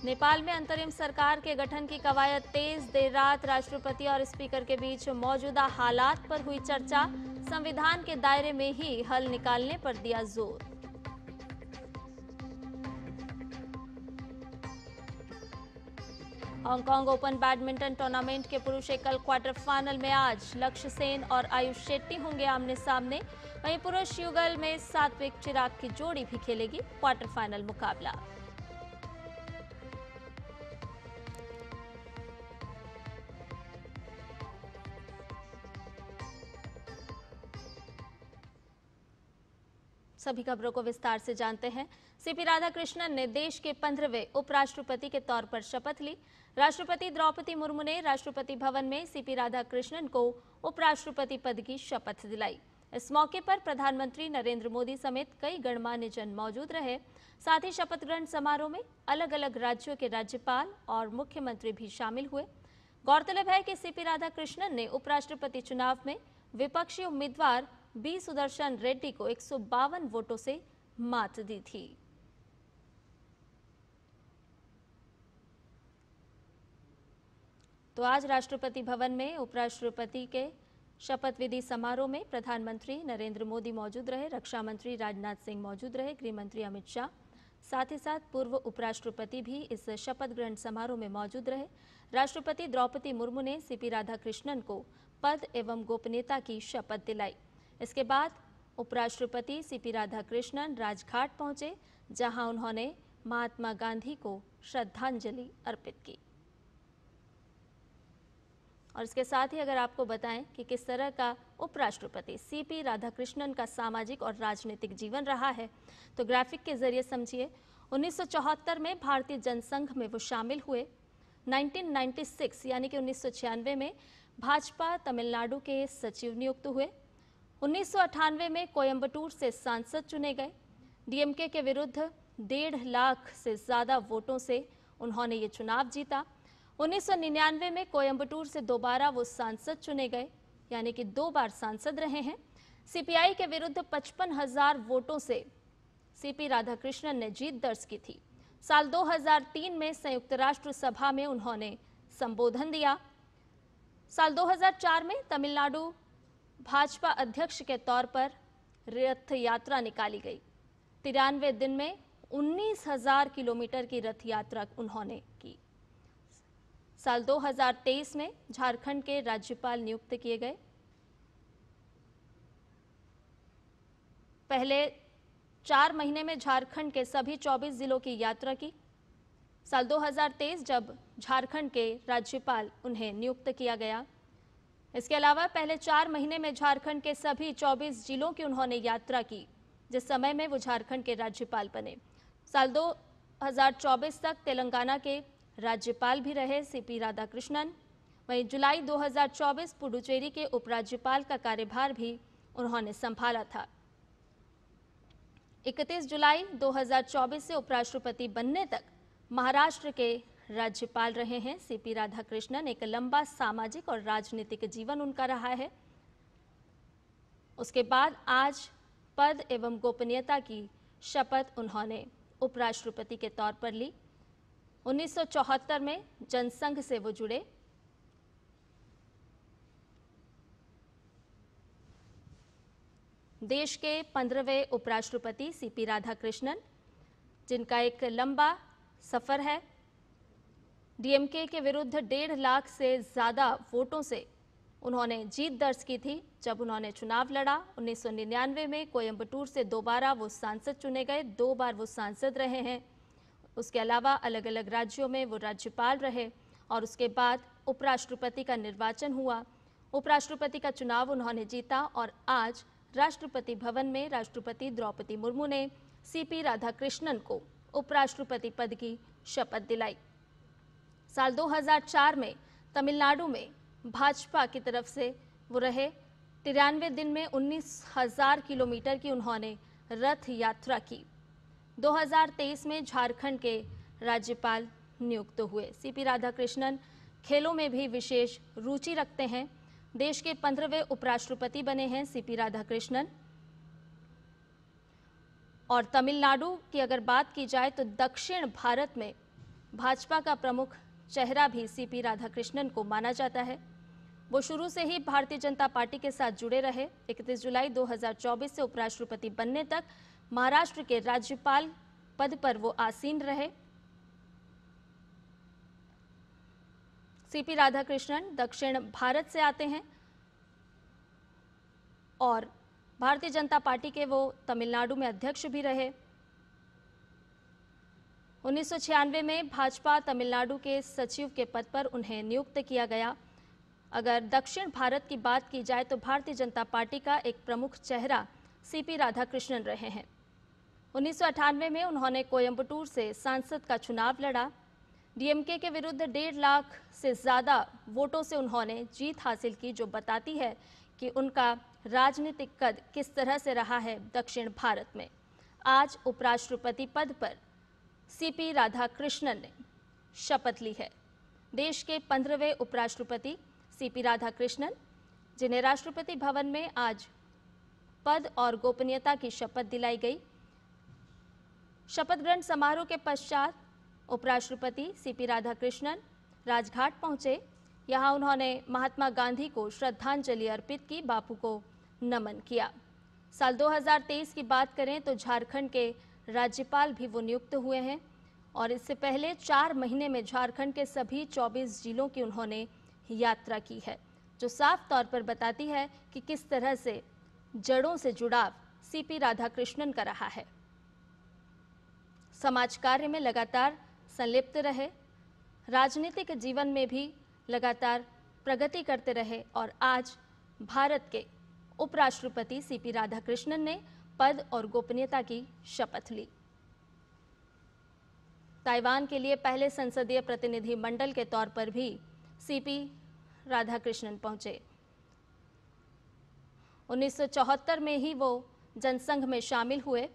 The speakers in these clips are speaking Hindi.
नेपाल में अंतरिम सरकार के गठन की कवायद तेज। देर रात राष्ट्रपति और स्पीकर के बीच मौजूदा हालात पर हुई चर्चा। संविधान के दायरे में ही हल निकालने पर दिया जोर। हांगकांग ओपन बैडमिंटन टूर्नामेंट के पुरुष एकल क्वार्टर फाइनल में आज लक्ष्य सेन और आयुष शेट्टी होंगे आमने सामने। वहीं पुरुष युगल में सात्विक चिराग की जोड़ी भी खेलेगी क्वार्टर फाइनल मुकाबला। सभी खबरों को विस्तार से जानते हैं। सीपी राधाकृष्णन ने देश के 15वें उपराष्ट्रपति के तौर पर शपथ ली। राष्ट्रपति द्रौपदी मुर्मू ने राष्ट्रपति भवन में सीपी राधाकृष्णन को उपराष्ट्रपति पद की शपथ दिलाई। इस मौके पर प्रधानमंत्री नरेंद्र मोदी समेत कई गणमान्य जन मौजूद रहे। साथ ही शपथ ग्रहण समारोह में अलग अलग राज्यों के राज्यपाल और मुख्यमंत्री भी शामिल हुए। गौरतलब है कि सीपी राधाकृष्णन ने उपराष्ट्रपति चुनाव में विपक्षी उम्मीदवार बी सुदर्शन रेड्डी को 152 वोटों से मात दी थी। तो आज राष्ट्रपति भवन में उपराष्ट्रपति के शपथ विधि समारोह में प्रधानमंत्री नरेंद्र मोदी मौजूद रहे, रक्षा मंत्री राजनाथ सिंह मौजूद रहे, गृह मंत्री अमित शाह, साथ ही साथ पूर्व उपराष्ट्रपति भी इस शपथ ग्रहण समारोह में मौजूद रहे। राष्ट्रपति द्रौपदी मुर्मू ने सीपी राधाकृष्णन को पद एवं गोपनीयता की शपथ दिलाई। इसके बाद उपराष्ट्रपति सीपी राधाकृष्णन राजघाट पहुंचे, जहां उन्होंने महात्मा गांधी को श्रद्धांजलि अर्पित की। और इसके साथ ही अगर आपको बताएं कि किस तरह का उपराष्ट्रपति सीपी राधाकृष्णन का सामाजिक और राजनीतिक जीवन रहा है, तो ग्राफिक के जरिए समझिए। 1974 में भारतीय जनसंघ में वो शामिल हुए। 1996 यानी कि 1996 में भाजपा तमिलनाडु के सचिव नियुक्त हुए। 1998 में कोयंबटूर से सांसद चुने गए। डीएमके के विरुद्ध 1.5 लाख से ज्यादा वोटों से उन्होंने ये चुनाव जीता। 1999 में कोयंबटूर से दोबारा वो सांसद चुने गए, यानी कि 2 बार सांसद रहे हैं। सीपीआई के विरुद्ध 55,000 वोटों से सीपी राधाकृष्णन ने जीत दर्ज की थी। साल 2003 में संयुक्त राष्ट्र सभा में उन्होंने संबोधन दिया। साल 2004 में तमिलनाडु भाजपा अध्यक्ष के तौर पर रथ यात्रा निकाली गई। 93 दिन में 19,000 किलोमीटर की रथ यात्रा उन्होंने की। साल 2023 में झारखंड के राज्यपाल नियुक्त किए गए। पहले 4 महीने में झारखंड के सभी 24 जिलों की यात्रा की। साल 2023 जब झारखंड के राज्यपाल उन्हें नियुक्त किया गया। इसके अलावा पहले 4 महीने में झारखंड के सभी 24 जिलों की उन्होंने यात्रा की, जिस समय में वो झारखंड के राज्यपाल बने। साल 2024 तक तेलंगाना के राज्यपाल भी रहे सीपी राधाकृष्णन। वहीं जुलाई 2024 पुडुचेरी के उपराज्यपाल का कार्यभार भी उन्होंने संभाला था। 31 जुलाई 2024 से उपराष्ट्रपति बनने तक महाराष्ट्र के राज्यपाल रहे हैं सीपी राधाकृष्णन। एक लंबा सामाजिक और राजनीतिक जीवन उनका रहा है। उसके बाद आज पद एवं गोपनीयता की शपथ उन्होंने उपराष्ट्रपति के तौर पर ली। 1974 में जनसंघ से वो जुड़े। देश के 15वें उपराष्ट्रपति सीपी राधाकृष्णन, जिनका एक लंबा सफर है। डीएमके के विरुद्ध 1.5 लाख से ज्यादा वोटों से उन्होंने जीत दर्ज की थी जब उन्होंने चुनाव लड़ा। 1999 में कोयंबटूर से दोबारा वो सांसद चुने गए, 2 बार वो सांसद रहे हैं। उसके अलावा अलग अलग राज्यों में वो राज्यपाल रहे और उसके बाद उपराष्ट्रपति का निर्वाचन हुआ। उपराष्ट्रपति का चुनाव उन्होंने जीता और आज राष्ट्रपति भवन में राष्ट्रपति द्रौपदी मुर्मू ने सीपी राधाकृष्णन को उपराष्ट्रपति पद की शपथ दिलाई। साल 2004 में तमिलनाडु में भाजपा की तरफ से वो रहे। 93 दिन में 19,000 किलोमीटर की उन्होंने रथ यात्रा की। 2023 में झारखंड के राज्यपाल नियुक्त हुए। सीपी राधाकृष्णन खेलों में भी विशेष रुचि रखते हैं। देश के 15वें उपराष्ट्रपति बने हैं सीपी राधाकृष्णन। और तमिलनाडु की अगर बात की जाए तो दक्षिण भारत में भाजपा का प्रमुख चेहरा भी सीपी राधाकृष्णन को माना जाता है। वो शुरू से ही भारतीय जनता पार्टी के साथ जुड़े रहे। 31 जुलाई 2024 से उपराष्ट्रपति बनने तक महाराष्ट्र के राज्यपाल पद पर वो आसीन रहे। सीपी राधाकृष्णन दक्षिण भारत से आते हैं और भारतीय जनता पार्टी के वो तमिलनाडु में अध्यक्ष भी रहे। 1996 में भाजपा तमिलनाडु के सचिव के पद पर उन्हें नियुक्त किया गया। अगर दक्षिण भारत की बात की जाए तो भारतीय जनता पार्टी का एक प्रमुख चेहरा सीपी राधाकृष्णन रहे हैं। 1998 में उन्होंने कोयंबटूर से सांसद का चुनाव लड़ा। डीएमके के विरुद्ध 1.5 लाख से ज़्यादा वोटों से उन्होंने जीत हासिल की, जो बताती है कि उनका राजनीतिक कद किस तरह से रहा है दक्षिण भारत में। आज उपराष्ट्रपति पद पर सीपी राधाकृष्णन ने शपथ ली है। देश के 15वें उपराष्ट्रपति सीपी राधाकृष्णन, जिन्हें राष्ट्रपति भवन में आज पद और गोपनीयता की शपथ दिलाई गई। शपथ ग्रहण समारोह के पश्चात उपराष्ट्रपति सीपी राधाकृष्णन राजघाट पहुंचे। यहां उन्होंने महात्मा गांधी को श्रद्धांजलि अर्पित की, बापू को नमन किया। साल 2023 की बात करें तो झारखंड के राज्यपाल भी वो नियुक्त हुए हैं और इससे पहले 4 महीने में झारखंड के सभी 24 जिलों की उन्होंने यात्रा की है, जो साफ तौर पर बताती है कि किस तरह से जड़ों से जुड़ाव सीपी राधाकृष्णन का रहा है। समाज कार्य में लगातार संलिप्त रहे, राजनीतिक जीवन में भी लगातार प्रगति करते रहे और आज भारत के उपराष्ट्रपति सीपी राधाकृष्णन ने पद और गोपनीयता की शपथ ली। ताइवान के लिए पहले संसदीय प्रतिनिधि मंडल के तौर पर भी सीपी राधाकृष्णन पहुंचे। 1974 में ही वो जनसंघ में शामिल हुए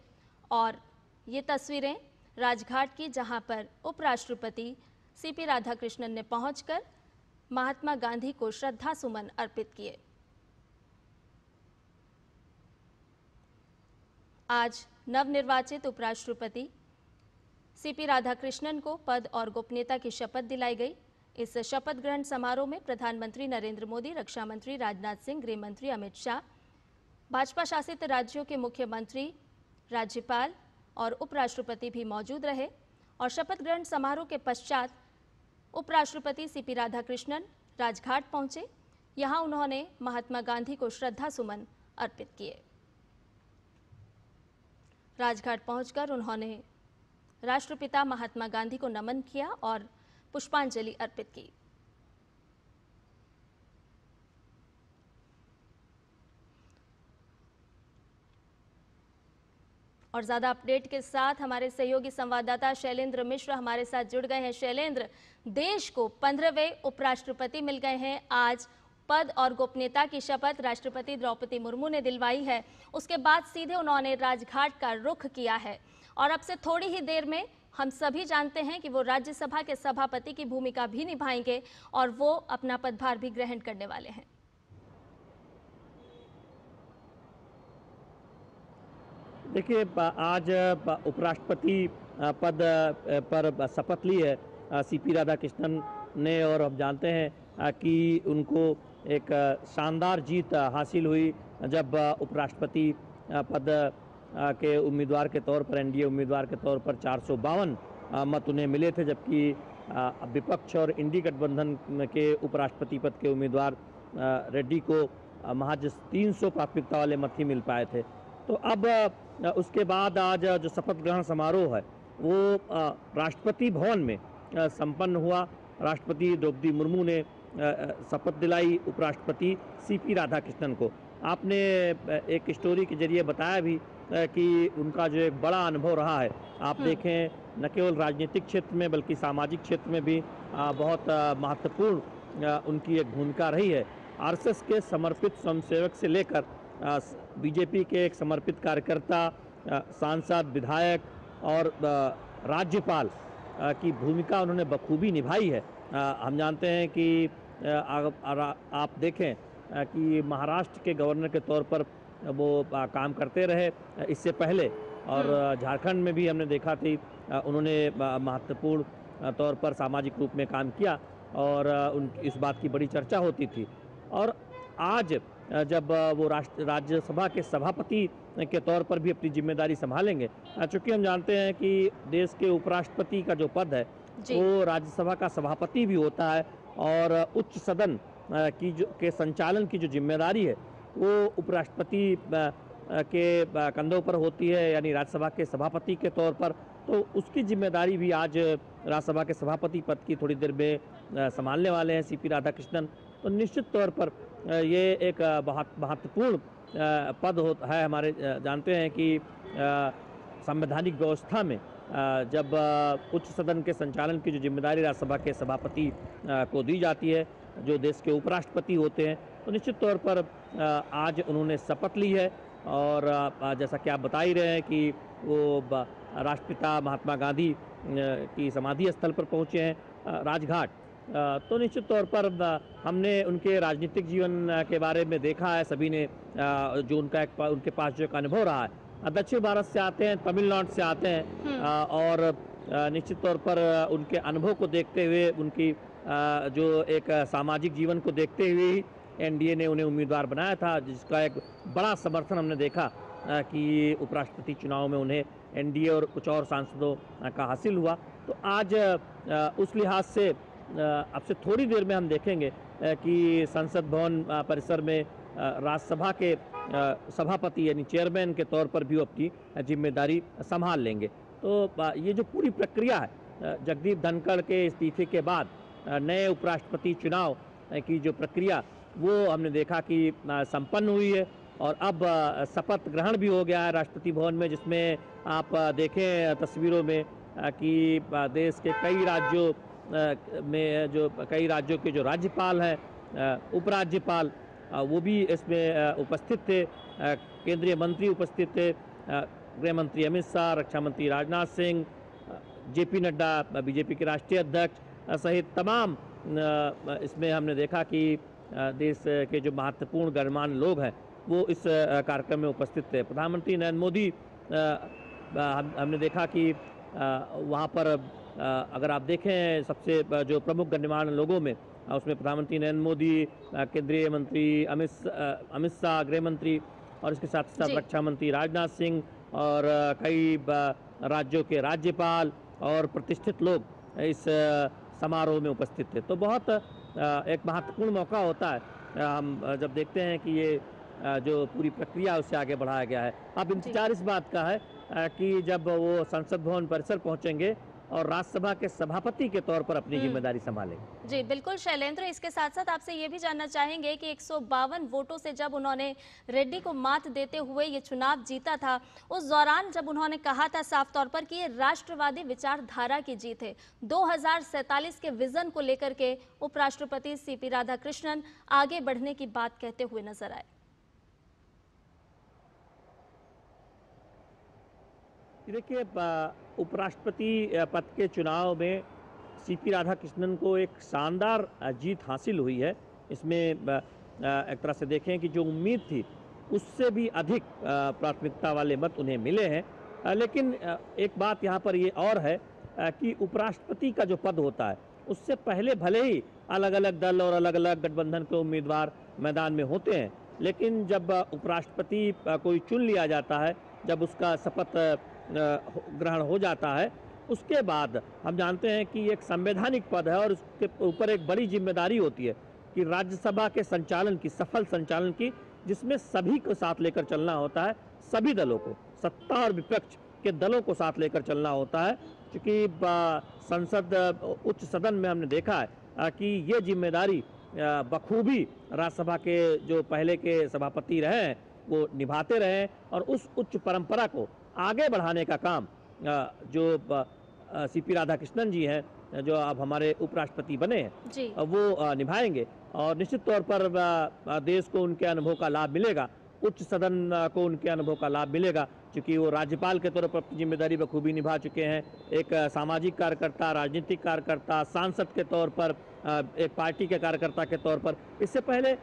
और ये तस्वीरें राजघाट की, जहां पर उपराष्ट्रपति सीपी राधाकृष्णन ने पहुंचकर महात्मा गांधी को श्रद्धा सुमन अर्पित किए। आज नवनिर्वाचित उपराष्ट्रपति सीपी राधाकृष्णन को पद और गोपनीयता की शपथ दिलाई गई। इस शपथ ग्रहण समारोह में प्रधानमंत्री नरेंद्र मोदी, रक्षा मंत्री राजनाथ सिंह, गृह मंत्री अमित शाह, भाजपा शासित राज्यों के मुख्यमंत्री, राज्यपाल और उपराष्ट्रपति भी मौजूद रहे और शपथ ग्रहण समारोह के पश्चात उपराष्ट्रपति सीपी राधाकृष्णन राजघाट पहुंचे। यहां उन्होंने महात्मा गांधी को श्रद्धा सुमन अर्पित किए। राजघाट पहुंचकर उन्होंने राष्ट्रपिता महात्मा गांधी को नमन किया और पुष्पांजलि अर्पित की। और ज्यादा अपडेट के साथ हमारे सहयोगी संवाददाता शैलेंद्र मिश्र हमारे साथ जुड़ गए हैं। शैलेंद्र, देश को 15वें उपराष्ट्रपति मिल गए हैं। आज पद और गोपनीयता की शपथ राष्ट्रपति द्रौपदी मुर्मू ने दिलवाई है। उसके बाद सीधे उन्होंने राजघाट का रुख किया है और अब से थोड़ी ही देर में हम सभी जानते हैं कि वो राज्यसभा के सभापति की भूमिका भी निभाएंगे और वो अपना पदभार भी ग्रहण करने वाले हैं। देखिए, आज उपराष्ट्रपति पद पर शपथ ली है सीपी राधाकृष्णन ने और हम जानते हैं कि उनको एक शानदार जीत हासिल हुई जब उपराष्ट्रपति पद के उम्मीदवार के तौर पर, एनडीए उम्मीदवार के तौर पर 452 मत उन्हें मिले थे, जबकि विपक्ष और इंडी गठबंधन के उपराष्ट्रपति पद के उम्मीदवार रेड्डी को महज 300 प्राथमिकता वाले मत ही मिल पाए थे। तो अब उसके बाद आज जो शपथ ग्रहण समारोह है वो राष्ट्रपति भवन में संपन्न हुआ। राष्ट्रपति द्रौपदी मुर्मू ने शपथ दिलाई उपराष्ट्रपति सीपी राधाकृष्णन को। आपने एक स्टोरी के जरिए बताया भी कि उनका जो एक बड़ा अनुभव रहा है, आप देखें न केवल राजनीतिक क्षेत्र में बल्कि सामाजिक क्षेत्र में भी बहुत महत्वपूर्ण उनकी एक भूमिका रही है। आरएसएस के समर्पित स्वयंसेवक से लेकर बीजेपी के एक समर्पित कार्यकर्ता, सांसद, विधायक और राज्यपाल की भूमिका उन्होंने बखूबी निभाई है। हम जानते हैं कि आप देखें कि महाराष्ट्र के गवर्नर के तौर पर वो काम करते रहे इससे पहले, और झारखंड में भी हमने देखा थी उन्होंने महत्वपूर्ण तौर पर सामाजिक रूप में काम किया और इस बात की बड़ी चर्चा होती थी। और आज जब वो राज्यसभा के सभापति के तौर पर भी अपनी जिम्मेदारी संभालेंगे, चूँकि हम जानते हैं कि देश के उपराष्ट्रपति का जो पद है वो राज्यसभा का सभापति भी होता है और उच्च सदन के संचालन की जो जिम्मेदारी है वो उपराष्ट्रपति के कंधों पर होती है, यानी राज्यसभा के सभापति के तौर पर। तो उसकी जिम्मेदारी भी आज राज्यसभा के सभापति पद की थोड़ी देर में संभालने वाले हैं सीपी राधाकृष्णन। तो निश्चित तौर पर ये एक बहुत महत्वपूर्ण पद है। हमारे जानते हैं कि संवैधानिक व्यवस्था में जब उच्च सदन के संचालन की जो जिम्मेदारी राज्यसभा के सभापति को दी जाती है, जो देश के उपराष्ट्रपति होते हैं, तो निश्चित तौर पर आज उन्होंने शपथ ली है। और जैसा कि आप बता ही रहे हैं कि वो राष्ट्रपिता महात्मा गांधी की समाधि स्थल पर पहुंचे हैं, राजघाट। तो निश्चित तौर पर हमने उनके राजनीतिक जीवन के बारे में देखा है सभी ने, जो उनके पास जो एक अनुभव रहा है। दक्षिण भारत से आते हैं, तमिलनाडु से आते हैं और निश्चित तौर पर उनके अनुभव को देखते हुए, उनकी जो एक सामाजिक जीवन को देखते हुए ही एनडीए ने उन्हें उम्मीदवार बनाया था, जिसका एक बड़ा समर्थन हमने देखा कि उपराष्ट्रपति चुनाव में उन्हें एनडीए और कुछ और सांसदों का हासिल हुआ। तो आज उस लिहाज से अब से थोड़ी देर में हम देखेंगे कि संसद भवन परिसर में राज्यसभा के सभापति यानी चेयरमैन के तौर पर भी अपनी जिम्मेदारी संभाल लेंगे। तो ये जो पूरी प्रक्रिया है, जगदीप धनखड़ के इस्तीफे के बाद नए उपराष्ट्रपति चुनाव की जो प्रक्रिया वो हमने देखा कि संपन्न हुई है और अब शपथ ग्रहण भी हो गया है राष्ट्रपति भवन में, जिसमें आप देखें तस्वीरों में कि देश के कई राज्यों के जो राज्यपाल हैं, उपराज्यपाल, वो भी इसमें उपस्थित थे। केंद्रीय मंत्री उपस्थित थे, गृह मंत्री अमित शाह, रक्षा मंत्री राजनाथ सिंह, जेपी नड्डा बीजेपी के राष्ट्रीय अध्यक्ष सहित तमाम इसमें हमने देखा कि देश के जो महत्वपूर्ण गणमान्य लोग हैं वो इस कार्यक्रम में उपस्थित थे। प्रधानमंत्री नरेंद्र मोदी, हमने देखा कि वहाँ पर अगर आप देखें सबसे जो प्रमुख गणमान्य लोगों में, उसमें प्रधानमंत्री नरेंद्र मोदी, केंद्रीय मंत्री अमित शाह, गृह मंत्री और इसके साथ साथ रक्षा मंत्री राजनाथ सिंह और कई राज्यों के राज्यपाल और प्रतिष्ठित लोग इस समारोह में उपस्थित थे। तो बहुत एक महत्वपूर्ण मौका होता है हम जब देखते हैं कि ये जो पूरी प्रक्रिया उससे आगे बढ़ाया गया है। अब इंतजार इस बात का है कि जब वो संसद भवन परिसर पहुंचेंगे और राज्यसभा के सभापति के तौर पर अपनी जिम्मेदारी संभालेंगे। जी बिल्कुल शैलेंद्र, इसके साथ साथ आपसे ये भी जानना चाहेंगे कि 152 वोटों से जब उन्होंने रेड्डी को मात देते हुए ये चुनाव जीता था, उस दौरान जब उन्होंने कहा था साफ तौर पर कि ये राष्ट्रवादी विचारधारा की जीत है, 2047 के विजन को लेकर के उपराष्ट्रपति सीपी राधाकृष्णन आगे बढ़ने की बात कहते हुए नजर आए। देखिए, उपराष्ट्रपति पद के चुनाव में सीपी राधाकृष्णन को एक शानदार जीत हासिल हुई है। इसमें एक तरह से देखें कि जो उम्मीद थी उससे भी अधिक प्राथमिकता वाले मत उन्हें मिले हैं। लेकिन एक बात यहाँ पर ये और है कि उपराष्ट्रपति का जो पद होता है उससे पहले भले ही अलग अलग दल और अलग अलग गठबंधन के उम्मीदवार मैदान में होते हैं, लेकिन जब उपराष्ट्रपति कोई चुन लिया जाता है, जब उसका शपथ ग्रहण हो जाता है, उसके बाद हम जानते हैं कि एक संवैधानिक पद है और उसके ऊपर एक बड़ी जिम्मेदारी होती है कि राज्यसभा के संचालन की, सफल संचालन की, जिसमें सभी को साथ लेकर चलना होता है, सभी दलों को, सत्ता और विपक्ष के दलों को साथ लेकर चलना होता है। क्योंकि संसद उच्च सदन में हमने देखा है कि ये जिम्मेदारी बखूबी राज्यसभा के जो पहले के सभापति रहे हैं वो निभाते रहे और उस उच्च परंपरा को आगे बढ़ाने का काम जो सीपी राधाकृष्णन जी हैं, जो अब हमारे उपराष्ट्रपति बने हैं, वो निभाएंगे और निश्चित तौर पर देश को उनके अनुभव का लाभ मिलेगा, उच्च सदन को उनके अनुभव का लाभ मिलेगा, क्योंकि वो राज्यपाल के तौर पर अपनी जिम्मेदारी बखूबी निभा चुके हैं। एक सामाजिक कार्यकर्ता, राजनीतिक कार्यकर्ता, सांसद के तौर पर, एक पार्टी के कार्यकर्ता के तौर पर इससे पहले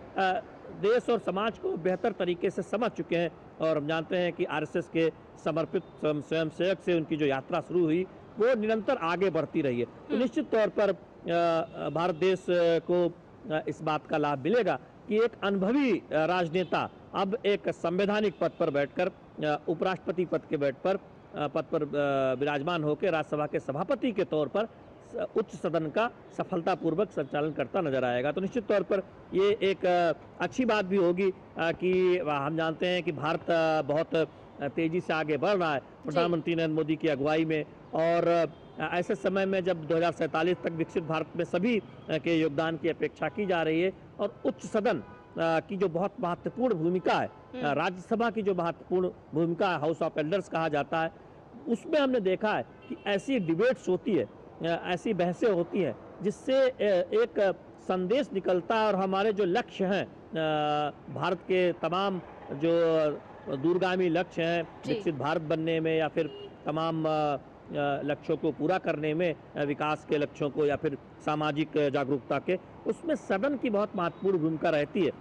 देश और समाज को बेहतर तरीके से समझ चुके हैं। और हम जानते हैं कि आरएसएस के समर्पित स्वयंसेवक से उनकी जो यात्रा शुरू हुई वो निरंतर आगे बढ़ती रही है। तो निश्चित तौर पर भारत देश को इस बात का लाभ मिलेगा कि एक अनुभवी राजनेता अब एक संवैधानिक पद पर बैठकर, उपराष्ट्रपति पद पर विराजमान होकर राज्यसभा के सभापति के तौर पर उच्च सदन का सफलतापूर्वक संचालन करता नजर आएगा। तो निश्चित तौर पर ये एक अच्छी बात भी होगी कि हम जानते हैं कि भारत बहुत तेजी से आगे बढ़ रहा है प्रधानमंत्री नरेंद्र मोदी की अगुवाई में, और ऐसे समय में जब 2047 तक विकसित भारत में सभी के योगदान की अपेक्षा की जा रही है, और उच्च सदन की जो बहुत महत्वपूर्ण भूमिका है, राज्यसभा की जो महत्वपूर्ण भूमिका है, हाउस ऑफ एल्डर्स कहा जाता है, उसमें हमने देखा है कि ऐसी डिबेट्स होती है, ऐसी बहसें होती हैं जिससे एक संदेश निकलता है, और हमारे जो लक्ष्य हैं, भारत के तमाम जो दूरगामी लक्ष्य हैं विकसित भारत बनने में, या फिर तमाम लक्ष्यों को पूरा करने में, विकास के लक्ष्यों को या फिर सामाजिक जागरूकता के, उसमें सदन की बहुत महत्वपूर्ण भूमिका रहती है,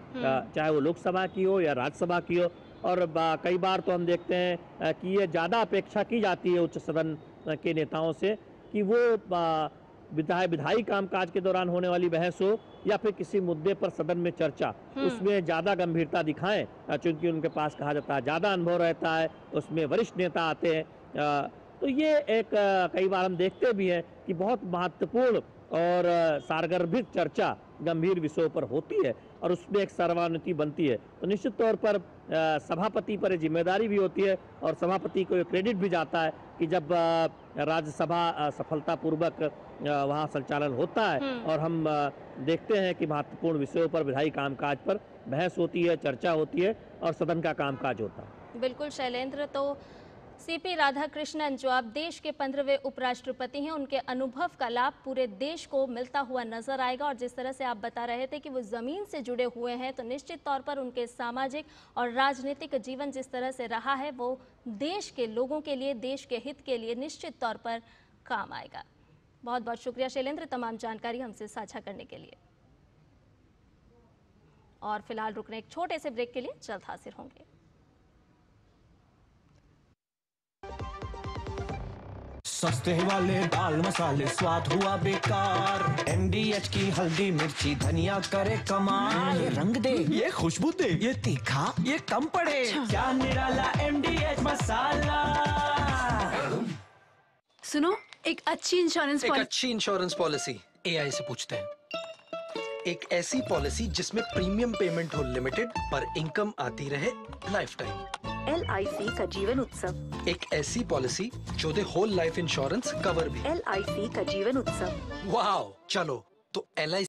चाहे वो लोकसभा की हो या राज्यसभा की हो। और कई बार तो हम देखते हैं कि ये ज़्यादा अपेक्षा की जाती है उच्च सदन के नेताओं से कि वो विधायी कामकाज के दौरान होने वाली बहस हो या फिर किसी मुद्दे पर सदन में चर्चा, उसमें ज़्यादा गंभीरता दिखाएं, क्योंकि उनके पास कहा जाता है ज़्यादा अनुभव रहता है, उसमें वरिष्ठ नेता आते हैं। तो ये एक कई बार हम देखते भी हैं कि बहुत महत्वपूर्ण और सारगर्भित चर्चा गंभीर विषयों पर होती है, और उसमें एक सर्वानुमति बनती है। तो निश्चित तौर पर सभापति पर जिम्मेदारी भी होती है, और सभापति को क्रेडिट भी जाता है कि जब राज्यसभा सफलतापूर्वक वहाँ संचालन होता है, और हम देखते हैं कि महत्वपूर्ण विषयों पर, विधायी कामकाज पर बहस होती है, चर्चा होती है, और सदन का कामकाज होता है। बिल्कुल शैलेंद्र, तो सीपी राधाकृष्णन जो अब देश के 15वें उपराष्ट्रपति हैं, उनके अनुभव का लाभ पूरे देश को मिलता हुआ नजर आएगा। और जिस तरह से आप बता रहे थे कि वो ज़मीन से जुड़े हुए हैं, तो निश्चित तौर पर उनके सामाजिक और राजनीतिक जीवन जिस तरह से रहा है, वो देश के लोगों के लिए, देश के हित के लिए निश्चित तौर पर काम आएगा। बहुत बहुत शुक्रिया शैलेंद्र, तमाम जानकारी हमसे साझा करने के लिए। और फिलहाल रुकने एक छोटे से ब्रेक के लिए जल्द हाजिर होंगे। सस्ते वाले दाल मसाले स्वाद हुआ बेकार, MDH की हल्दी मिर्ची धनिया करे कमाल, ये रंग दे, ये खुशबू दे, ये तीखा, ये कम पड़े, क्या निराला MDH मसाला। सुनो, एक अच्छी इंश्योरेंस पॉलिसी AI से पूछते हैं। एक ऐसी पॉलिसी जिसमें प्रीमियम पेमेंट हो लिमिटेड पर इनकम आती रहे लाइफ टाइम। LIC का जीवन उत्सव। एक ऐसी पॉलिसी जो दे होल लाइफ इंश्योरेंस कवर भी। LIC का जीवन उत्सव। वाह, चलो तो LIC